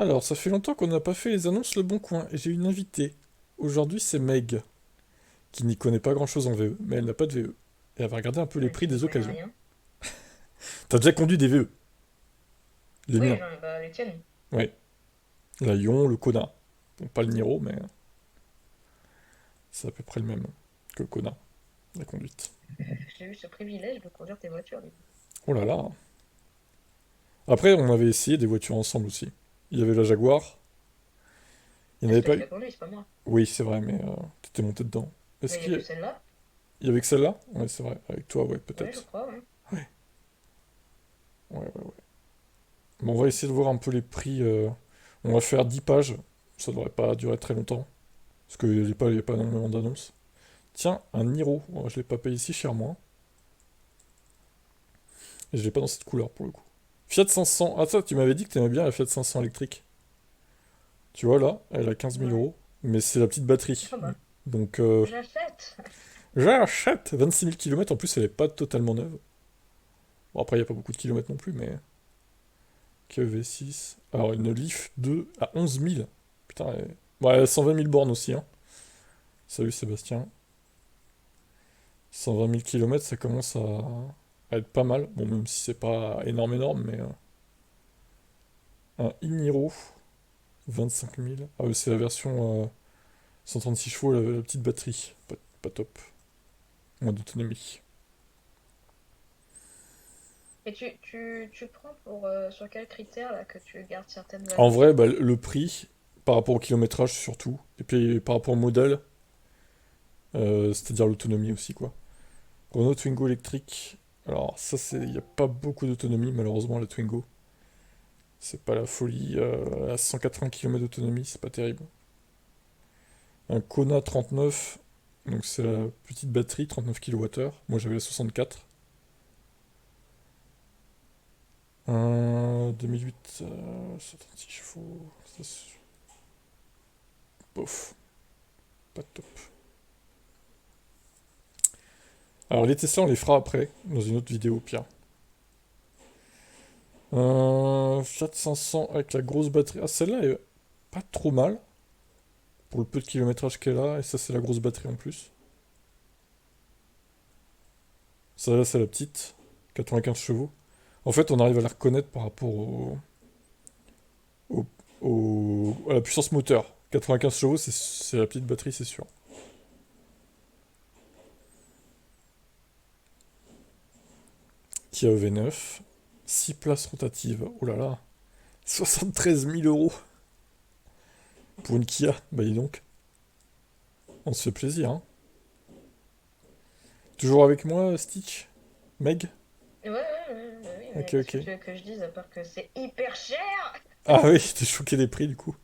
Alors, ça fait longtemps qu'on n'a pas fait les annonces Le Bon Coin, et j'ai une invitée. Aujourd'hui, c'est Meg, qui n'y connaît pas grand-chose en VE, mais elle n'a pas de VE. Et elle va regarder un peu les prix Qui n'y des connaît occasions. rien. T'as déjà conduit des VE? Les Oui, miens. non, bah, les tiennes. Ouais. La Ion, le Kona. Bon, pas le Niro, mais c'est à peu près le même que le Kona, la conduite. J'ai eu ce privilège de conduire tes voitures, du coup. Oh là là. Après, on avait essayé des voitures ensemble aussi. Il y avait la Jaguar. Il n'y en Ah, c'est avait toi pas qui eu. l'as conduit, c'est pas moi. Oui, c'est vrai, mais t'étais monté dedans. Est-ce Mais il n'y a qu'il y que a... celle-là. il y avait que celle-là? Ouais, c'est vrai. Avec toi, ouais, Oui, je peut-être. crois, ouais. Ouais. Ouais, ouais, ouais. Bon, on va essayer de voir un peu les prix. On va faire 10 pages. Ça devrait pas durer très longtemps. Parce qu'il n'y a pas, il y a pas énormément d'annonces. Tiens, un Niro. Oh, je l'ai pas payé si cher, moi. Et je l'ai pas dans cette couleur, pour le coup. Fiat 500. Ah, ça, tu m'avais dit que t'aimais bien la Fiat 500 électrique. Tu vois, là, elle a 15 000 Ouais, euros. Mais c'est la petite c'est batterie. pas mal. Donc, J'achète. j'achète 26 000 km. En plus, elle est pas totalement neuve. Bon, après, il n'y a pas beaucoup de kilomètres non plus, mais... QV6. Alors, une Leaf 2 à 11 000. Putain, elle... Bon, elle a 120 000 bornes aussi, hein. Salut Sébastien. 120 000 km, ça commence à être pas mal. Bon, même si c'est pas énorme, énorme, mais un Iniro, 25 000. Ah oui, c'est la version 136 chevaux, la petite batterie. Pas top. Moins d'autonomie. Et tu prends pour sur quels critères là que tu gardes certaines En valeurs? vrai, bah, le prix, par rapport au kilométrage surtout, et puis par rapport au modèle, c'est-à-dire l'autonomie aussi, quoi. Renault Twingo électrique. Alors, ça, c'est. Il n'y a pas beaucoup d'autonomie, malheureusement, la Twingo. C'est pas la folie. À 180 km d'autonomie, c'est pas terrible. Un Kona 39, donc c'est la petite batterie, 39 kWh. Moi j'avais la 64. Un 2008, 136 chevaux. Ça, bof, pas top. Alors les Tesla, on les fera après, dans une autre vidéo, pire. Fiat 500 avec la grosse batterie. Ah, celle-là est pas trop mal, pour le peu de kilométrage qu'elle a, et ça, c'est la grosse batterie en plus. Ça, là, c'est la petite, 95 chevaux. En fait, on arrive à la reconnaître par rapport au, à la puissance moteur. 95 chevaux, c'est la petite batterie, c'est sûr. Kia EV9, 6 places rotatives. Oh là là, 73 000 euros pour une Kia. Bah dis donc, on se fait plaisir, hein. Toujours avec moi, Stitch? Meg? Ouais, ouais, ouais, ouais, ouais, oui, mais Ok, qu'est-ce que ok. tu veux que je dise à part que c'est hyper cher? Ah oui, t'es choqué des prix du coup.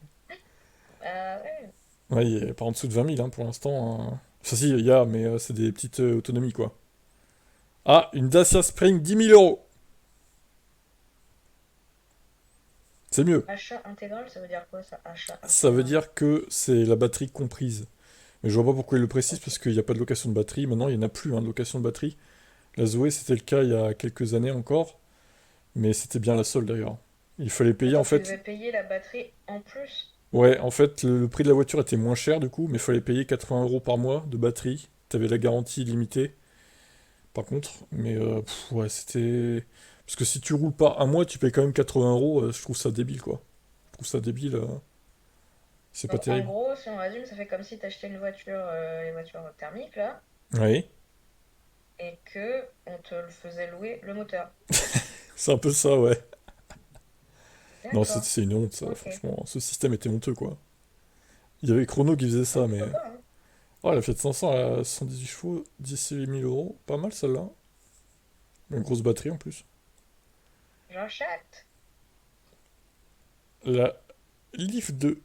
Ouais. Ouais, il est pas en dessous de 20 000 hein, pour l'instant, hein. Enfin si, il y a, mais c'est des petites autonomies quoi. Ah, une Dacia Spring, 10 000 euros. C'est mieux. Achat intégral, ça veut dire quoi ça, achat Ça veut intégral? dire que c'est la batterie comprise. Mais je vois pas pourquoi il le précise, Ok. parce qu'il n'y a pas de location de batterie. Maintenant, il n'y en a plus, hein, de location de batterie. La Zoé, c'était le cas il y a quelques années encore, mais c'était bien la seule d'ailleurs. Il fallait payer en Attends, tu fait. devais payer la batterie en plus? Ouais, en fait, le prix de la voiture était moins cher du coup, mais il fallait payer 80 euros par mois de batterie. T'avais la garantie limitée, par contre. Mais ouais, c'était. Parce que si tu roules pas un mois, tu payes quand même 80 euros. Je trouve ça débile quoi. Je trouve ça débile. C'est pas Donc en terrible. gros, si on résume, ça fait comme si t'achetais une voiture, les voitures thermiques là, Oui, et que on te le faisait louer le moteur. c'est un peu ça, ouais. Non, D'accord. c'est une honte ça, Ok. franchement. Ce système était honteux quoi. Il y avait Chrono qui faisait Ah, ça, mais. pourquoi pas, hein. Oh, la Fiat 500 à 118 chevaux, 18 000 euros. Pas mal celle-là. Une grosse batterie en plus. J'achète. La Leaf 2,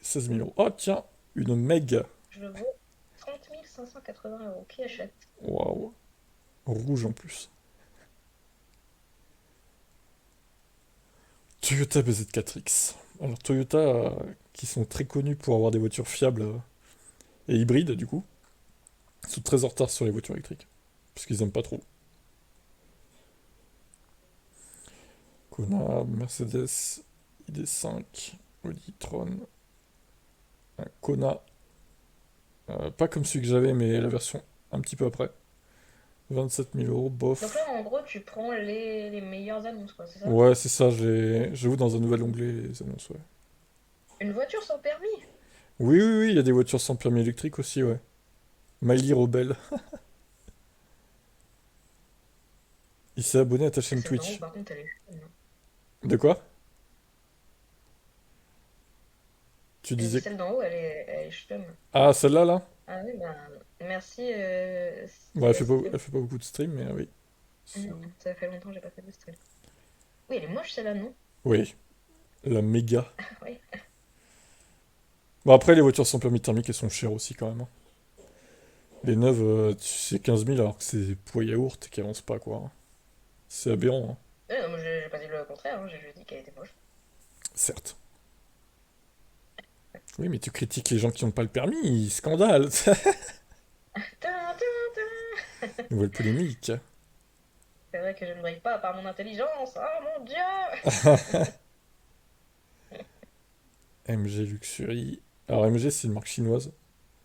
16 000 euros. Oh, tiens, une Meg. Je le vaux 30 580 euros. Qui achète? Waouh. Rouge en plus. Toyota BZ4X. Alors, Toyota, qui sont très connus pour avoir des voitures fiables et hybrides, du coup, sont très en retard sur les voitures électriques. Parce qu'ils aiment pas trop. Kona, Mercedes, ID5, Audi e-tron, un Kona, pas comme celui que j'avais, mais la version un petit peu après. 27 000 euros, Donc là, bof. en gros, tu prends les meilleures annonces, quoi, c'est ça? Ouais, c'est ça, j'avoue dans un nouvel onglet les annonces, ouais. Une voiture sans permis? Oui, oui, oui, il y a des voitures sans permis électrique aussi, ouais. Miley Rebelle. Il s'est abonné à ta Et chaîne celle d'en haut, Twitch. par contre, elle est fun, hein. De quoi? Tu J'ai dit disais... celle d'en haut, elle est chum. Ah, celle-là, là? Ah oui, bah, merci, Bon, Céleste. elle fait pas beaucoup de stream, mais oui. Non, ça fait longtemps que j'ai pas fait de stream. Oui, elle est moche celle-là, non? Oui, la méga. Oui. Bon, après, les voitures sans permis thermique, elles sont chères aussi, quand même, hein. Les neuves, c'est 15 000 alors que c'est des poids yaourt qui avancent pas, quoi, hein. C'est aberrant, hein. Non, moi, j'ai pas dit le contraire, hein, j'ai juste dit qu'elle était moche. Certes. Oui, mais tu critiques les gens qui n'ont pas le permis, scandale. Tin, tin, tin. Nouvelle polémique. C'est vrai que je ne brille pas par mon intelligence. Oh mon Dieu! MG Luxury. Alors MG, c'est une marque chinoise.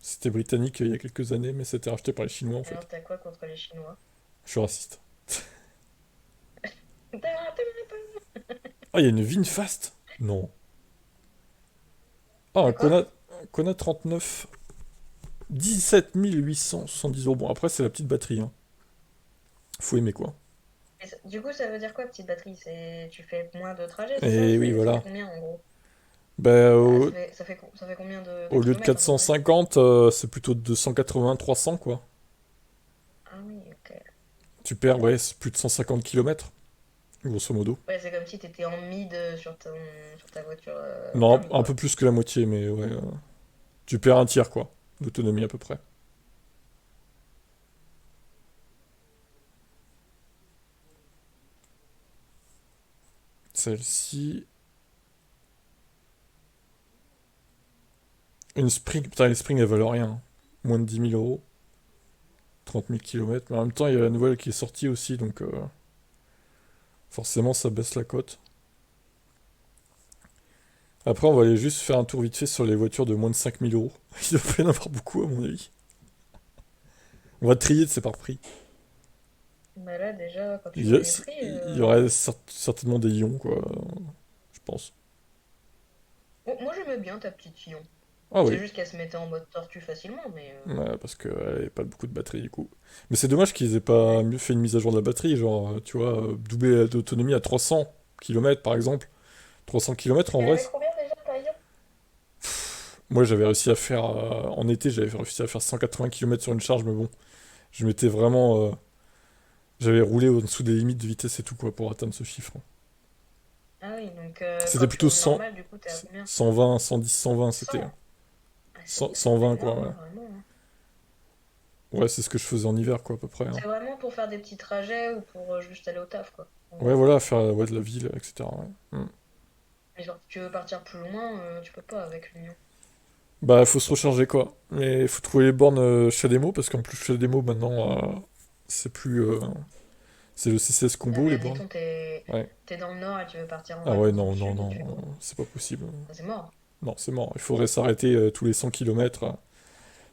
C'était britannique il y a quelques années, mais c'était racheté par les Chinois en fait. Alors, t'as quoi contre les Chinois? Je suis raciste. Tin, tin, tin. Ah, il y a une VinFast? Non. Ah, De quoi? Un Kona 39. 17 870 euros. Bon, après, c'est la petite batterie, hein. Faut aimer quoi. Du coup, ça veut dire quoi, petite batterie? Tu fais moins de trajet, c'est ça? Et oui, Ça fait voilà. combien en gros? Ben, Ah, au, ça fait combien de au lieu de kilomètres à peu près? 450, c'est plutôt 280-300 quoi. Ah oui, ok. Tu perds, ouais, c'est plus de 150 kilomètres grosso modo. Ouais, c'est comme si t'étais en mid sur ta voiture Non, thermique, un peu quoi. plus que la moitié, mais ouais. Tu perds un tiers, quoi, d'autonomie à peu près. Celle-ci. Une Spring. Putain, les Spring, elles valent rien, hein. Moins de 10 000 euros. 30 000 kilomètres. Mais en même temps, il y a la nouvelle qui est sortie aussi, donc forcément, ça baisse la cote. Après, on va aller juste faire un tour vite fait sur les voitures de moins de 5 000 euros. Il doit pas y en avoir beaucoup, à mon avis. On va trier de ces par prix. Bah là, déjà, quand tu Il y, vois a- les prix, il y aurait certainement des ions, quoi, je pense. bon, moi j'aimais bien ta petite Ion. Ah C'est oui. juste qu'elle se mettait en mode tortue facilement, mais Ouais, parce qu'elle avait pas beaucoup de batterie du coup. Mais c'est dommage qu'ils aient pas ouais. mieux fait une mise à jour de la batterie, genre, tu vois, doubler d'autonomie à 300 km par exemple. 300 km en Elle vrai, avait combien déjà ta Ion? moi j'avais réussi à faire, en été, j'avais réussi à faire 180 km sur une charge, mais bon, je m'étais vraiment, j'avais roulé en dessous des limites de vitesse et tout quoi pour atteindre ce chiffre. Ah oui, donc C'était quand tu plutôt roules 100, normal, du coup, t'es à combien? 120, 110, 120 c'était, 100. Ah, 120 quoi, énorme, ouais. hein, vraiment, hein. Ouais, c'est ce que je faisais en hiver quoi à peu près, hein. C'est vraiment pour faire des petits trajets ou pour juste aller au taf, quoi, en Ouais, gros. voilà, faire ouais, de la ville, etc. Ouais. Mais genre, si tu veux partir plus loin, tu peux pas avec l'Union. Bah, faut se recharger quoi. Mais il faut trouver les bornes chez Demo parce qu'en plus chez Demo maintenant c'est plus c'est le CCS Ah, combo mais les bornes. admettons, Ouais. t'es dans le nord et tu veux partir en Ah ouais vacances dans non le non sud, non tu fais comment? c'est pas possible. Ah, c'est mort. Non, c'est mort. Il faudrait s'arrêter tous les 100 km.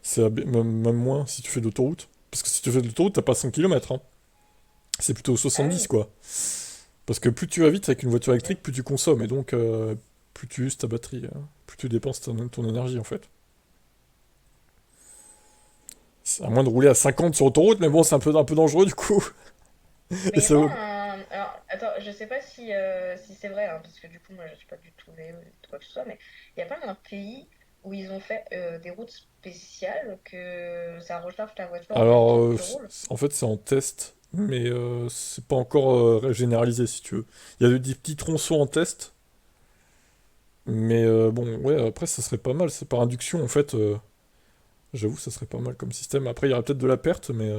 C'est même moins si tu fais de l'autoroute. Parce que si tu fais de l'autoroute, t'as pas 100 km, hein. C'est plutôt Ah 70 oui, quoi. Parce que plus tu vas vite avec une voiture ouais. électrique, plus tu consommes et donc plus tu uses ta batterie, plus tu dépenses ton énergie en fait. C'est à moins de rouler à 50 sur autoroute, mais bon, c'est un peu dangereux du coup. Mais Et il n'y a ça pas vaut- un... Alors, attends, je sais pas si c'est vrai, hein, parce que du coup, moi, je suis pas du tout VO ou quoi que ce soit, mais il n'y a pas un pays où ils ont fait des routes spéciales que ça recharge ta voiture en même Alors, temps que tu roules? en fait, c'est en test, mais c'est pas encore généralisé si tu veux. Il y a des petits tronçons en test, mais bon, ouais, après, ça serait pas mal. C'est par induction, en fait. J'avoue, ça serait pas mal comme système. Après, il y aurait peut-être de la perte, mais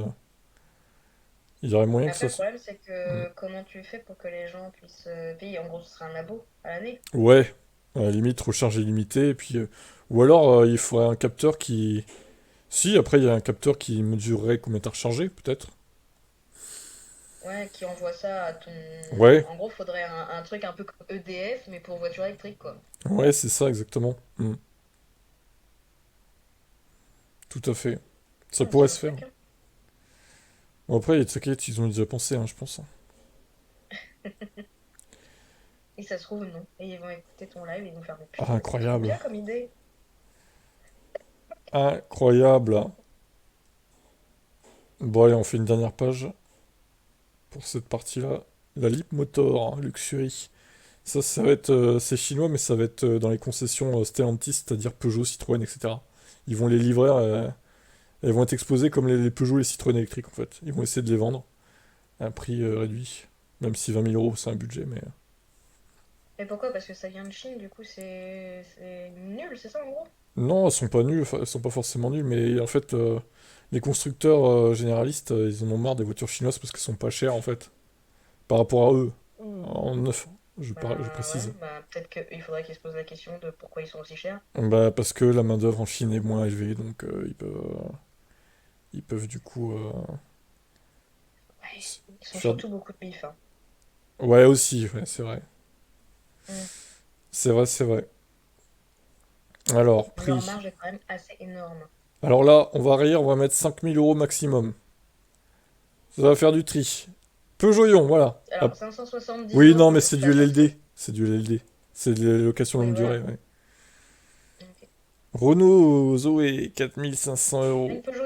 il y aurait moyen que Après, ça. le problème, c'est Hmm. que comment tu fais pour que les gens puissent payer? En gros, ce sera un abo à l'année. Ouais, à la limite, recharge illimitée, et puis. Ou alors, il faudrait un capteur qui. Si, après, il y a un capteur qui mesurerait combien t'as rechargé, peut-être. Ouais, qui envoie ça à ton. Ouais, En gros, faudrait un truc un peu comme EDF, mais pour voiture électrique, quoi. ouais, c'est ça exactement. Tout à fait. Ça Ah, c'est pourrait un se faire. truc, hein. Bon, après, t'inquiète, ils ont déjà pensé, hein, je pense. Et ça se trouve, non. Et ils vont écouter ton live et ils vont faire des Ah, putain, mais c'est trop incroyable. bien comme idée. Incroyable. Bon, allez, on fait une dernière page pour cette partie-là. La Leapmotor, Luxury. Ça va être, c'est chinois, mais ça va être dans les concessions Stellantis, c'est-à-dire Peugeot, Citroën, etc. Ils vont les livrer, elles vont être exposées comme les Peugeot et les Citroën électriques, en fait. Ils vont essayer de les vendre à un prix réduit. Même si 20 000 euros, c'est un budget, mais... Et pourquoi? Parce que ça vient de Chine, du coup, c'est nul, c'est ça en gros? Non, elles sont pas nulles, enfin, elles sont pas forcément nulles, mais en fait, les constructeurs généralistes, ils en ont marre des voitures chinoises parce qu'elles sont pas chères, en fait. Par rapport à eux, en neuf, je Bah ouais, précise. bah peut-être qu'il faudrait qu'ils se posent la question de pourquoi ils sont aussi chers. Bah, parce que la main-d'œuvre en Chine est moins élevée, donc ils peuvent du coup Ouais, ils sont faire. surtout beaucoup de bif, hein. Ouais, aussi, ouais, c'est vrai. Mm. C'est vrai, c'est vrai. Alors, Leur prix. marge est quand même assez énorme. Alors là, on va rire, on va mettre 5 000 € maximum. Ça va faire du tri. Peugeot, voilà. Ah, Alors, 570 oui, non, mais euros, c'est donc du ça fait. LLD. C'est du LLD. C'est de la location Oui, longue durée, voilà. ouais. Ok. Renault Zoé, 4 500 €. Une Peugeot.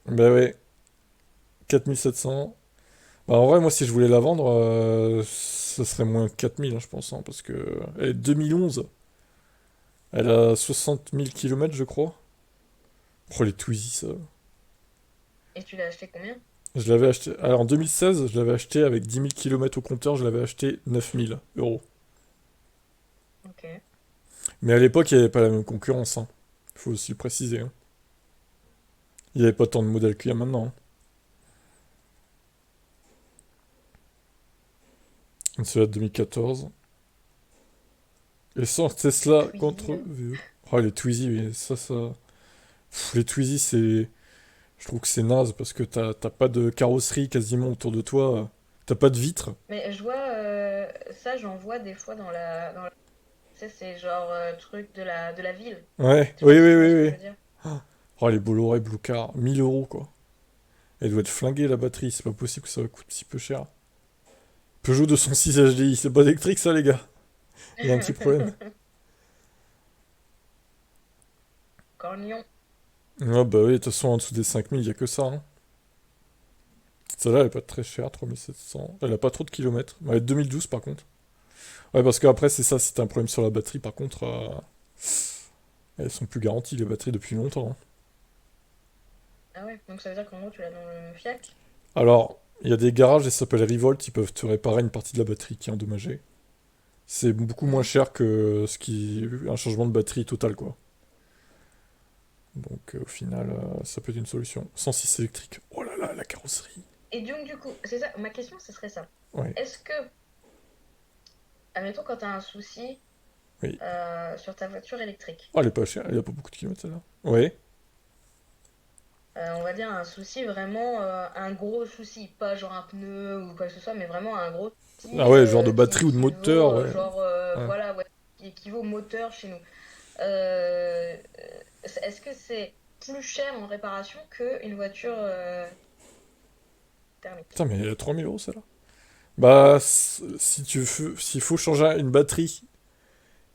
Bah ouais, 4 700. Bah en vrai, moi, si je voulais la vendre, ça serait moins de 4 000, hein, je pense, hein, parce que elle est 2011. Elle a 60 000 km, je crois. Oh, les Twizy, ça. Et tu l'as acheté combien? Je l'avais acheté. Alors, en 2016, je l'avais acheté avec 10 000 km au compteur, je l'avais acheté 9 000 €. Ok. Mais à l'époque, il n'y avait pas la même concurrence, hein. Faut aussi le préciser, hein. Il n'y avait pas tant de modèles qu'il y a maintenant, hein. C'est la 2014. Essence Les Tesla Twizy, contre là. VE. Oh, les Twizy, mais ça. Les Twizy, c'est. Je trouve que c'est naze parce que t'as pas de carrosserie quasiment autour de toi. T'as pas de vitres. Mais je vois, ça, j'en vois des fois Tu sais, c'est genre truc de la ville. Ouais, Je sais pas oui, si oui, tu vois oui, ce que je oui. veux dire. Oh, les Bolloré Blue Car, 1 000 € quoi. Elle doit être flinguée la batterie, c'est pas possible que ça coûte si peu cher. Peugeot 206 HDI, c'est pas électrique ça les gars. Il y a un petit problème. Cornillon. Ah bah oui, de toute façon en dessous des 5 000, il y a que ça, hein. Celle-là elle est pas très chère, 3 700. Elle a pas trop de kilomètres. Elle est de 2012 par contre. Ouais, parce qu'après c'est ça, si t'as un problème sur la batterie par contre, elles sont plus garanties les batteries depuis longtemps, hein. Ah ouais, donc ça veut dire qu'en gros, tu l'as dans le fiac. Alors, il y a des garages, ils s'appellent Revolt, ils peuvent te réparer une partie de la batterie qui est endommagée. C'est beaucoup moins Mhm. cher que un changement de batterie total, quoi. Donc, au final, ça peut être une solution. 106 électrique. Oh là là, la carrosserie. Et donc, du coup, c'est ça, ma question, ce serait ça. Ouais, Est-ce que, admettons, quand tu as un souci oui. sur ta voiture électrique, Oh, elle est pas chère, elle a pas beaucoup de kilomètres, celle-là. Ouais. on va dire un souci vraiment, un gros souci, pas genre un pneu ou quoi que ce soit, mais vraiment un gros souci Ah ouais, genre de qui batterie ou de équivaut, moteur, ouais. genre, Ouais. voilà, ouais, qui équivaut au moteur chez nous. Euh, Est-ce que c'est plus cher en réparation qu'une voiture thermique? Putain, mais elle a 3 000 € celle-là. Bah, si s'il faut changer une batterie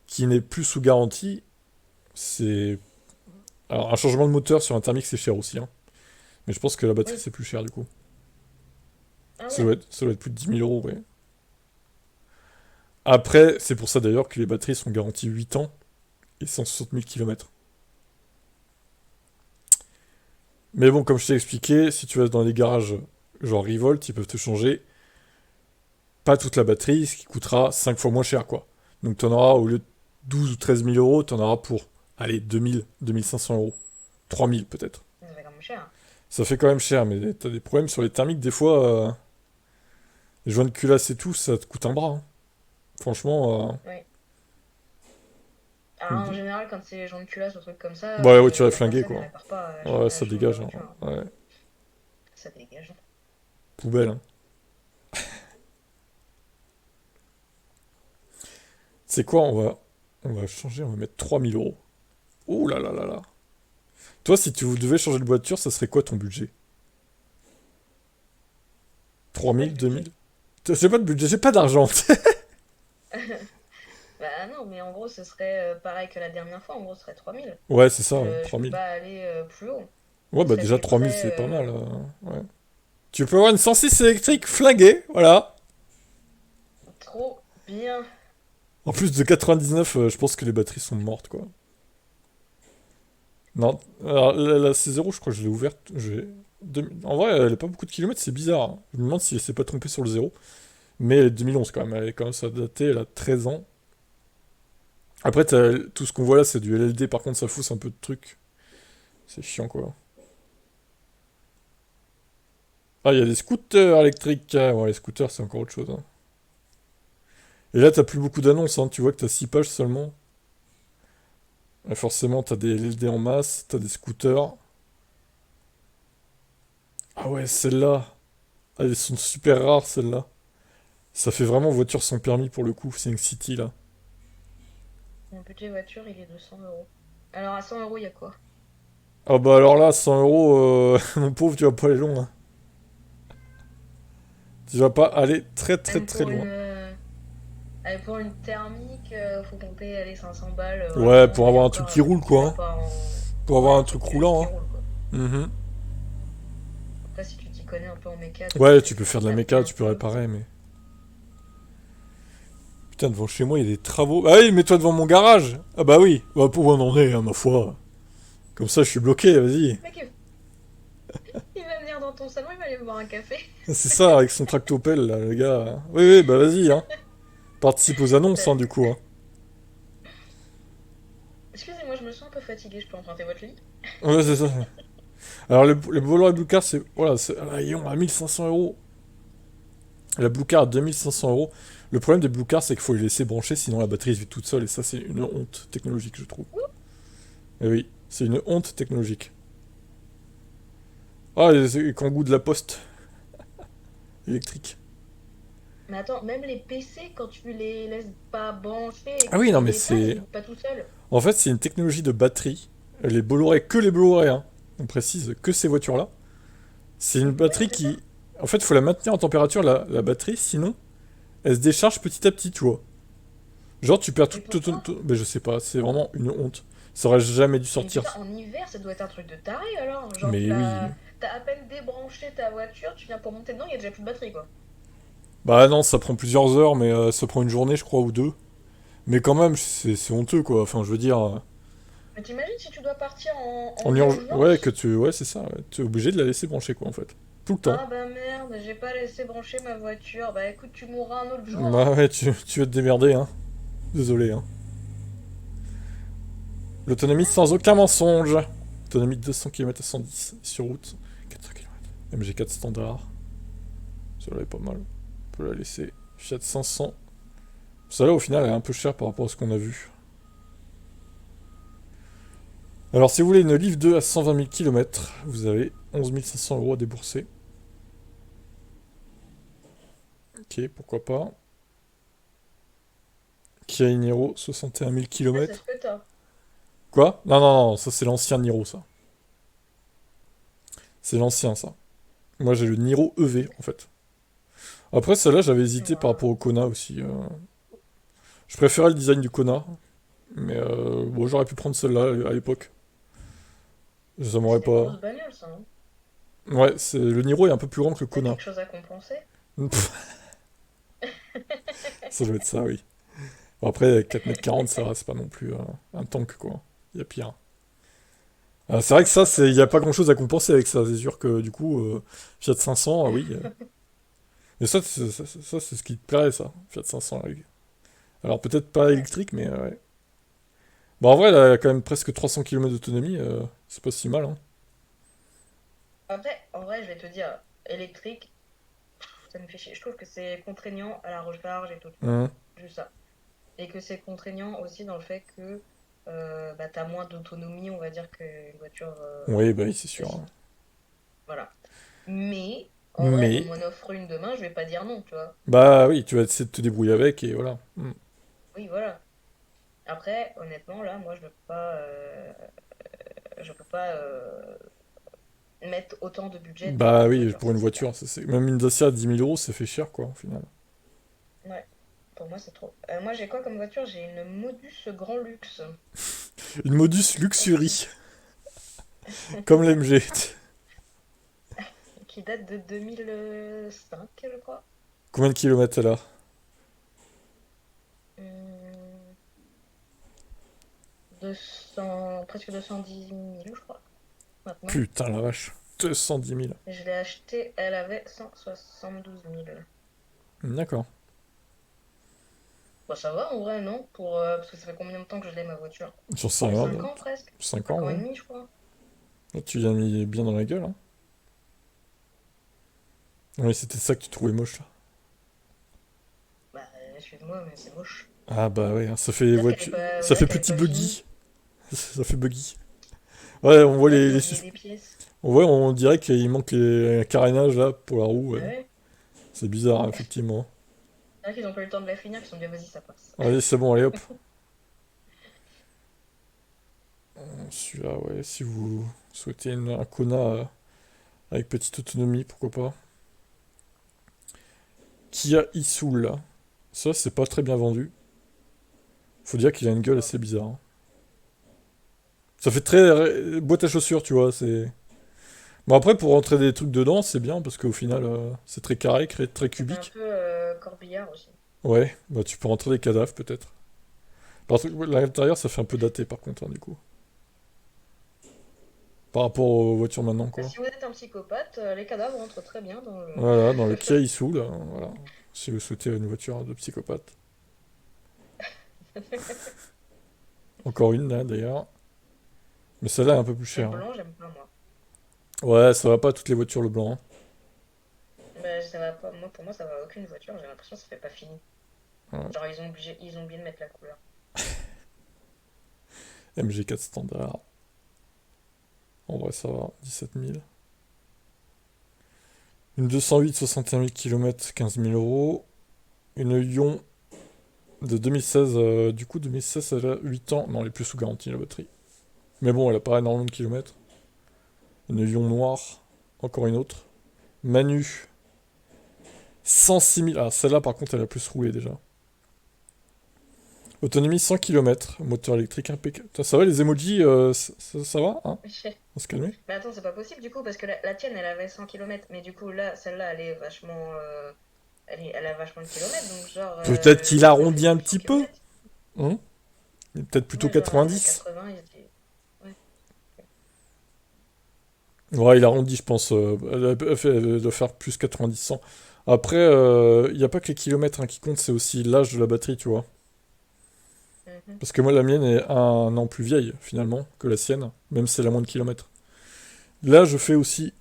qui n'est plus sous garantie, c'est. Alors, un changement de moteur sur un thermique, c'est cher aussi, hein. Mais je pense que la batterie, Oui. c'est plus cher du coup. Ah ouais. Ça doit être plus de 10 000 €, ouais. Après, c'est pour ça d'ailleurs que les batteries sont garanties 8 ans et 160 000 km. Mais bon, comme je t'ai expliqué, si tu vas dans les garages genre Revolt, ils peuvent te changer pas toute la batterie, ce qui coûtera 5 fois moins cher, quoi. Donc t'en auras, au lieu de 12 ou 13 000 €, t'en auras pour, allez, 2 000, 2 500 €. 3 000 peut-être. Ça fait quand même cher. Ça fait quand même cher, mais t'as des problèmes sur les thermiques, des fois, les joints de culasse et tout, ça te coûte un bras, hein. Franchement, Oui. Alors, en général, quand c'est gens de culasse ou trucs comme ça, bah ouais, tu vas la flinguer, personne ne quoi. répare pas, Ouais, elle ça change la dégage, hein. voiture, hein. Ouais, Ça dégage. poubelle, hein. C'est quoi? On va changer, on va mettre 3000 euros. Ouh là là là là. Toi, si tu devais changer de voiture, ça serait quoi ton budget? J'ai Trois pas de mille, deux budget. mille. J'ai pas de budget, j'ai pas d'argent. Bah non, mais en gros, ce serait pareil que la dernière fois. En gros, ce serait 3000. Ouais, c'est ça, ouais, Je peux 3000. pas aller plus haut. Ouais, Ce bah serait déjà des 3000 prêts. c'est pas mal. Ouais. Tu peux avoir une 106 électrique flinguée, voilà. Trop bien. En plus de 99, je pense que les batteries sont mortes, quoi. Non, alors la C0, je crois que je l'ai ouverte. En vrai, elle a pas beaucoup de kilomètres, c'est bizarre, hein. Je me demande si elle s'est pas trompée sur le zéro. Mais elle est de 2011 quand même, elle est quand même ça a daté, elle a 13 ans. Après, tout ce qu'on voit là, c'est du LLD, par contre, ça fausse un peu de trucs. C'est chiant, quoi. Ah, il y a des scooters électriques. Ah, ouais, les scooters, c'est encore autre chose, hein. Et là, t'as plus beaucoup d'annonces, hein. Tu vois que t'as 6 pages seulement. Et forcément, t'as des LLD en masse, t'as des scooters. Ah ouais, celles-là. Ah, elles sont super rares, celles-là. Ça fait vraiment voiture sans permis pour le coup, c'est une City là. Mon budget voiture, il est de 100 euros. Alors, à 100 euros, il y a quoi? Ah bah alors là, 100 euros, mon pauvre, tu vas pas aller loin, hein. Tu vas pas aller très très Même très pour une, loin. pour une thermique, faut compter aller 500 balles, Ouais, vraiment. pour Et avoir un truc encore, qui roule tu quoi, vas hein. pas en. Pour avoir Ouais, un un truc truc roulant, qui hein. roule, quoi. Mhm. Après, si tu t'y connais un peu en méca, tu peux Ouais, essayer tu de peux faire de la taper méca, un tu peux peu. réparer, mais... Putain, devant chez moi, il y a des travaux. Ah oui, mets-toi devant mon garage. Ah bah oui, bah pour où on en est, hein, ma foi. Comme ça, je suis bloqué, vas-y. Mec, il va venir dans ton salon, il va aller boire un café. C'est ça, avec son tractopelle, là, le gars. Oui, oui, bah vas-y, hein. Participe aux annonces, hein, du coup, hein. Excusez-moi, je me sens un peu fatiguée, je peux emprunter votre lit? Ouais, c'est ça. Alors, le Bolloré Blue Car, c'est. Voilà, c'est. Ah, ils ont à 1500 euros. La Blue Car à 2500 euros. Le problème des Blue Car, c'est qu'il faut les laisser brancher, sinon la batterie se vide toute seule, et ça, c'est une honte technologique, je trouve. Et oui, c'est une honte technologique. Ah, les kangous de la poste électrique. Mais attends, même les PC, quand tu les laisses pas brancher et Ah que oui, tu non, les mais mets pas, ils c'est. vident pas tout seuls. En fait, c'est une technologie de batterie. Les Bolloré, que les Bolloré, hein. On précise que ces voitures-là. C'est une Ouais, batterie c'est ça. qui. En fait, il faut la maintenir en température, la batterie, sinon, elle se décharge petit à petit, tu vois. Genre, tu perds Et tout. pourquoi? Mais je sais pas, c'est vraiment une honte. Ça aurait jamais dû Mais sortir. putain, en hiver, ça doit être un truc de taré alors. Genre, Mais oui. t'as à peine débranché ta voiture, tu viens pour monter dedans, il y a déjà plus de batterie, quoi. Bah non, ça prend plusieurs heures, mais ça prend une journée, je crois, ou deux. Mais quand même, c'est honteux, quoi. Enfin, je veux dire, Mais t'imagines si tu dois partir en en ouais, que urgence? tu, ouais, c'est ça. Ouais. Tu es obligé de la laisser brancher, quoi, en fait. Tout le temps. Ah bah merde, j'ai pas laissé brancher ma voiture. Bah écoute, tu mourras un autre jour, Bah hein. ouais, tu vas te démerder, hein. Désolé, hein. L'autonomie sans aucun mensonge. Autonomie de 200 km à 110 sur route. 400 km. MG4 standard. Celle-là est pas mal. On peut la laisser. Fiat 500. Celle-là, au final, elle est un peu chère par rapport à ce qu'on a vu. Alors, si vous voulez une Leaf 2 à 120 000 km, vous avez 11 500 euros à débourser. Ok, pourquoi pas. Kia Niro, 61 000 Ah, c'est ce km. que t'as. Quoi? Non, non, non, ça c'est l'ancien Niro, ça. C'est l'ancien, ça. Moi, j'ai le Niro EV, en fait. Après, celle-là, j'avais hésité par Waouh. rapport au Kona aussi. Je préférais le design du Kona. Mais bon, j'aurais pu prendre celle-là à l'époque. Ça m'aurait C'est des pas. grosses bagnoles, ça, hein. Ouais, le Niro est un peu plus grand que le T'as Kona. quelque chose à compenser? Ça doit être ça, oui. Bon, après, 4,40 m, ça va, c'est pas non plus un tank, quoi. Il y a pire. C'est vrai que ça, il n'y a pas grand-chose à compenser avec ça. C'est sûr que du coup, Fiat 500, ah oui. Mais ça, c'est ce qui te plairait, ça, Fiat 500. Là. Alors peut-être pas Ouais. électrique, mais ouais. Bon, en vrai, elle a quand même presque 300 km d'autonomie. C'est pas si mal, hein. Après, en vrai, je vais te dire, électrique, ça me fait chier. Je trouve que c'est contraignant à la recharge et tout, tu vois. Hein. Juste ça. Et que c'est contraignant aussi dans le fait que bah, t'as moins d'autonomie, on va dire, qu'une voiture Oui, bah oui, c'est sûr, hein. classique. Voilà. Mais, en vrai, on Mais, m'en offre une demain, je vais pas dire non, tu vois. bah oui, tu vas essayer de te débrouiller avec et voilà. Hmm. Oui, voilà. Après, honnêtement, là, moi, je peux pas mettre autant de budget dans Bah une oui, voiture, pour ça une c'est clair. voiture, même une Dacia à 10 000 euros, ça fait cher, quoi, au final. Ouais, pour moi, c'est trop. Moi, j'ai quoi comme voiture? J'ai une Modus Grand Luxe. Une Modus Aussi. Luxury, comme l'MG. Qui date de 2005, je crois. Combien de kilomètres elle a? Hum, 200, presque 210 000, je crois, maintenant. Putain la vache. 210 000. Je l'ai achetée, elle avait 172 000. D'accord. Bah, ça va en vrai, non? Parce que ça fait combien de temps que je l'ai ma voiture? J'en sais rien 5 d'autre. ans presque? 5 ans, 5 ans et ouais. demi, je crois. Là, tu l'as mis bien dans la gueule, hein. Oui, c'était ça que tu trouvais moche, là. Bah, excuse-moi, mais c'est moche. Ah bah ouais, hein, ça fait voiture... On Ça dirait fait qu'elle est petit pas finie. buggy. Ça fait buggy. Ouais, on On voit dirait les, qu'ils ont les oublié sus- des pièces. On voit, on dirait qu'il manque un carénage, là, pour la roue, Bah ouais. ouais. C'est bizarre, hein, effectivement. C'est vrai qu'ils ont pas eu le temps de la finir, qu'ils se sont dit, ah, vas-y, ça passe. Allez, c'est bon, allez hop. Celui-là, ouais, si vous souhaitez un Kona avec petite autonomie, pourquoi pas. Kia e-Soul, là. Ça, c'est pas très bien vendu. Faut dire qu'il a une gueule assez bizarre, hein. Ça fait très boîte à chaussures, tu vois, c'est... Bon, après, pour rentrer des trucs dedans, c'est bien, parce qu'au final, c'est très carré, très Ça fait un cubique. peu corbillard aussi. Ouais, bah tu peux rentrer des cadavres, peut-être. Par contre, ouais, l'intérieur, ça fait un peu daté, par contre, hein, du coup. Par rapport aux voitures maintenant, Bah, quoi. si vous êtes un psychopathe, les cadavres rentrent très bien dans le... Voilà, dans le Kia e-Soul, voilà. Si vous souhaitez une voiture de psychopathe. Encore une, là, d'ailleurs. Mais celle-là est un peu plus Le chère, hein. blanc, j'aime pas, moi. Ouais, ça va pas toutes les voitures le blanc, Bah, ça va pas. Moi, pour moi, ça va aucune voiture. J'ai l'impression que ça fait pas fini. hein. Ouais. Genre, ils ont oublié de mettre la couleur. MG4 standard. En vrai, ça va. 17 000. Une 208 61 000 km, 15 000 euros. Une Ion de 2016. Du coup, 2016, elle a 8 ans. Non, elle est plus sous garantie, la batterie. Mais bon, elle a pas énormément de kilomètres. Une Ion noire. Encore une autre. Manu. 106 000. Ah, celle-là, par contre, elle a plus roulé déjà. Autonomie 100 km. Moteur électrique impeccable. Putain, ça va, les emojis, ça va, hein? On se calmer. Mais attends, c'est pas possible du coup, parce que la tienne, elle avait 100 km. Mais du coup, là, celle-là, elle est vachement. Elle a vachement de kilomètres. Donc, genre, Peut-être qu'il ça fait arrondit un plus de 100 petit peu. km. Hein. Peut-être plutôt Ouais, genre, elle a 90. 80. Ouais. Ouais, il arrondit, je pense. Elle doit faire plus 90-100. Après, il n'y a pas que les kilomètres, hein, qui comptent, c'est aussi l'âge de la batterie, tu vois. Mhm. Parce que moi, la mienne est 1 an plus vieille, finalement, que la sienne, même si elle a moins de kilomètres. Là, je fais aussi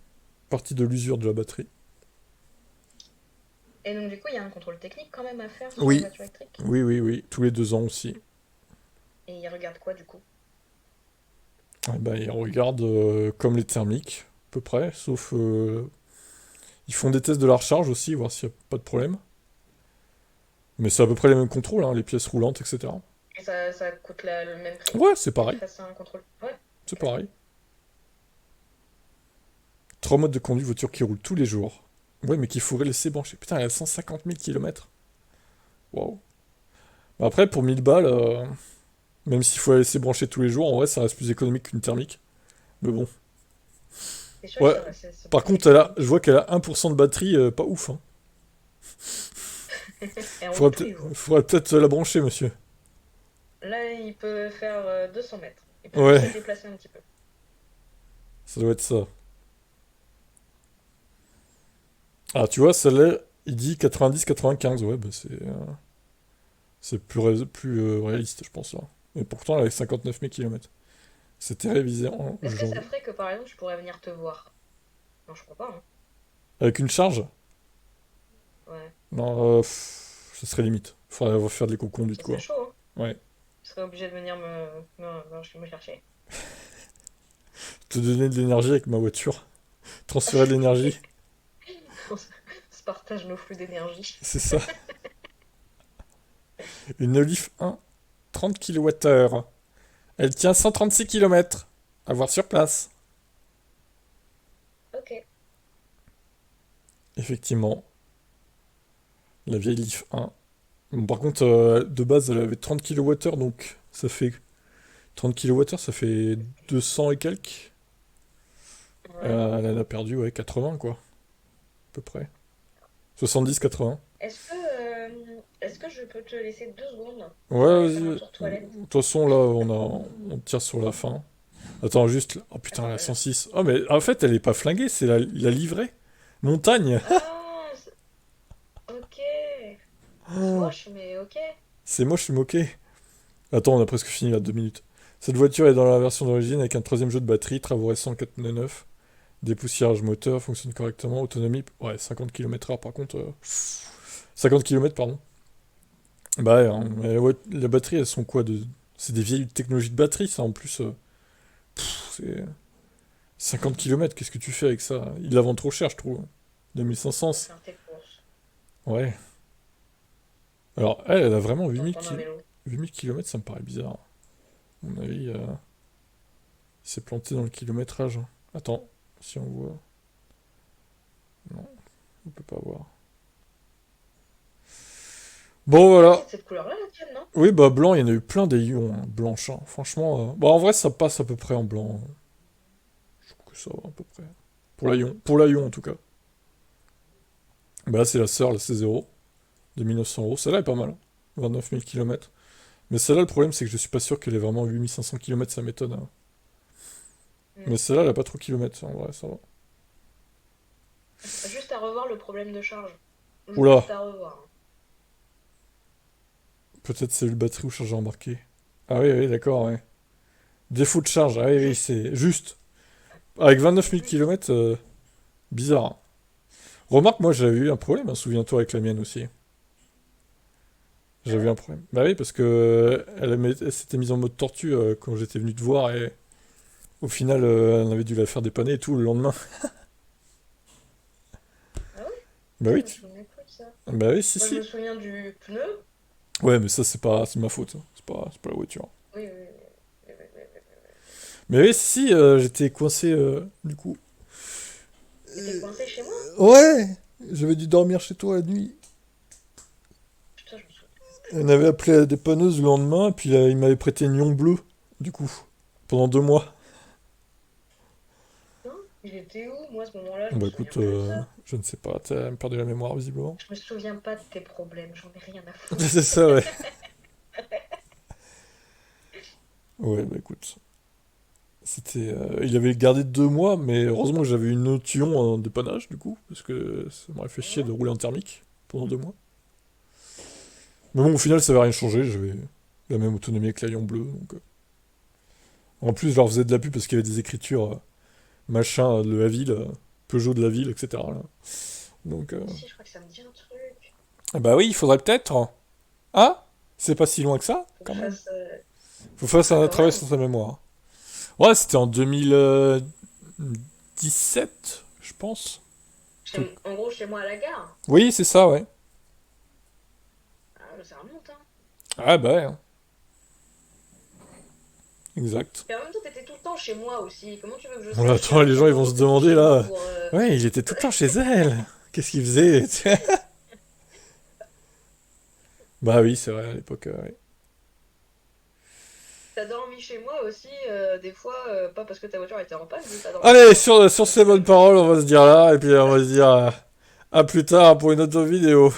partie de l'usure de la batterie. Et donc, du coup, il y a un contrôle technique quand même à faire sur les Oui, voitures électriques. oui, oui, oui. Tous les 2 ans aussi. Et ils regardent quoi du coup? Eh ben, ils regardent comme les thermiques, à peu près, sauf... ils font des tests de la recharge aussi, voir s'il n'y a pas de problème. Mais c'est à peu près les mêmes contrôles, hein, les pièces roulantes, etc. Et ça coûte le même prix Ouais, c'est que tu pareil. fasses un contrôle? Ouais, C'est ok. pareil. 3 modes de conduite, voiture qui roule tous les jours. Ouais, mais qu'il faut laisser brancher. Putain, elle a 150 000 km. Waouh. Bah après, pour 1000 balles, même s'il faut la laisser brancher tous les jours, en vrai, ça reste plus économique qu'une thermique. Mais bon. C'est sûr que Ouais. ça va, c'est Par plus contre, je économique. vois qu'elle a 1% de batterie, pas ouf, hein. Et on roule tous les jours. Faudrait peut-être la brancher, monsieur. Là, il peut faire 200 mètres. Il peut juste se Ouais, déplacer un petit peu. ça doit être ça. Ah, tu vois, celle-là, il dit 90-95. Ouais, bah c'est plus réaliste, je pense, là. Et pourtant, elle a 59 000 km. C'était révisé en Est-ce que ça janvier. ferait que par exemple, je pourrais venir te voir? Non, je crois pas, hein. Avec une charge? Ouais, Non, ce serait limite. Faudrait faire de l'éco-conduite, ce serait quoi. chaud, hein. Ouais. Je serais obligé de venir me chercher. Te donner de l'énergie avec ma voiture. Transférer de l'énergie. On se partage nos flux d'énergie. C'est ça. Une Leaf 1, 30 kWh. Elle tient 136 km. À voir sur place. Ok. Effectivement, la vieille Leaf 1. Bon, par contre, de base, elle avait 30 kWh, donc ça fait 30 kWh, ça fait 200 et quelques. Ouais. Elle en a perdu, ouais, 80, quoi, à peu près. 70-80. Est-ce que je peux te laisser 2 secondes pour Ouais, aller vas-y. faire un De tour toilette? toute façon, là, on tire sur la fin. Attends, juste. Oh putain, Attends, la 106. Oh, mais en fait, elle est pas flinguée, c'est la livrée. Montagne. Ah, ok. C'est Oh, moche, mais ok. c'est moche, je suis moqué. Attends, on a presque fini là, 2 minutes. Cette voiture est dans la version d'origine avec un troisième jeu de batterie, travaux récents 4 pneus neufs, dépoussiérage moteur, fonctionne correctement, autonomie, ouais, 50 km/h par contre. 50 km, pardon. Bah ouais, hein, mais ouais, la batterie, elles sont quoi de... C'est des vieilles technologies de batterie, ça en plus. C'est 50 km, qu'est-ce que tu fais avec ça? Ils la vendent trop cher, je trouve. 2500. Pour faire tes courses. Ouais. Alors, elle a vraiment Pour 8000 prendre un vélo. 8000 km, ça me paraît bizarre. À mon avis, il s'est planté dans le kilométrage. Attends, si on voit. Non, on peut pas voir. Bon, Ah, voilà. c'est de cette couleur-là, la tienne, non? Oui, bah blanc, il y en a eu plein des ions hein, blanches, hein. Franchement, bah en vrai, ça passe à peu près en blanc. Je trouve que ça va à peu près. Pour la ion en tout cas. Bah là, c'est la sœur, la C0, de 1900 euros. Celle-là est pas mal, hein. 29 000 km. Mais celle-là, le problème, c'est que je suis pas sûr qu'elle ait vraiment 8500 km, ça m'étonne, hein. Hmm. Mais celle-là, elle a pas trop de kilomètres, en vrai, ça va. Juste à revoir le problème de charge. Oula, Juste à revoir. peut-être c'est le batterie ou chargeur embarqué. Ah oui, oui, d'accord, ouais. Défaut de charge, ah oui, oui, Juste. c'est juste. Avec 29 000 km, bizarre, hein. Remarque, moi j'avais eu un problème, hein, souviens-toi, avec la mienne aussi. Ah J'avais eu ouais? un problème. Bah oui, parce que elle s'était mise en mode tortue quand j'étais venu te voir et au final, elle avait dû la faire dépanner et tout le lendemain. Ah ouais? Bah Ça, oui, je me souvenais plus de ça. bah oui, si, Moi, je me si. souviens du pneu. Ouais, mais ça, c'est ma faute, hein. C'est pas la voiture. Oui, oui, oui, oui, oui, oui, oui. Mais oui, si, j'étais coincé, du coup. T'étais coincé chez moi? Ouais, j'avais dû dormir chez toi la nuit. Putain, je me souviens. On avait appelé la dépanneuse le lendemain, et puis il m'avait prêté une lion bleue, du coup, pendant 2 mois. Non? Il était où? Moi, à ce moment-là, je me Bah souviens écoute, plus de ça. je ne sais pas, t'as perdu la mémoire visiblement. Je me souviens pas de tes problèmes, j'en ai rien à C'est foutre. ça, ouais. Ouais, bah écoute. Il avait gardé 2 mois, mais heureusement que j'avais une autre lion en dépannage, du coup, parce que ça m'aurait fait chier de Ouais. rouler en thermique pendant 2 mois. Mais bon, au final, ça avait rien changé, j'avais la même autonomie avec la lion bleue, donc... En plus, je leur faisais de la pub parce qu'il y avait des écritures, machin, de la ville, Peugeot de la ville, etc. là. Donc, Si, je crois que ça me dit un truc. ah bah oui, il faudrait peut-être. Ah, c'est pas si loin que ça, Faut que quand je même. fasse. Faut faire Ah, un quand travail même. sur sa mémoire. Ouais, c'était en 2017, je pense. Truc. En gros, chez moi à la gare. Oui, c'est ça, ouais. Ah, bah, ça remonte, hein. Ah bah ouais, hein. Exact. Et en même temps, t'étais tout le temps chez moi aussi. Comment tu veux que je Bon, sache attends, les gens, ils combien vont se de temps t'étais demander, chez moi là. pour. Ouais, il était tout le temps chez elle. Qu'est-ce qu'il faisait? Bah oui, c'est vrai, à l'époque, ouais. T'as dormi chez moi aussi, des fois, pas parce que ta voiture était en panne, mais t'as dormi chez Allez, moi aussi. sur Donc, ces bonnes paroles, on va se dire là, et puis on va se dire à plus tard pour une autre vidéo.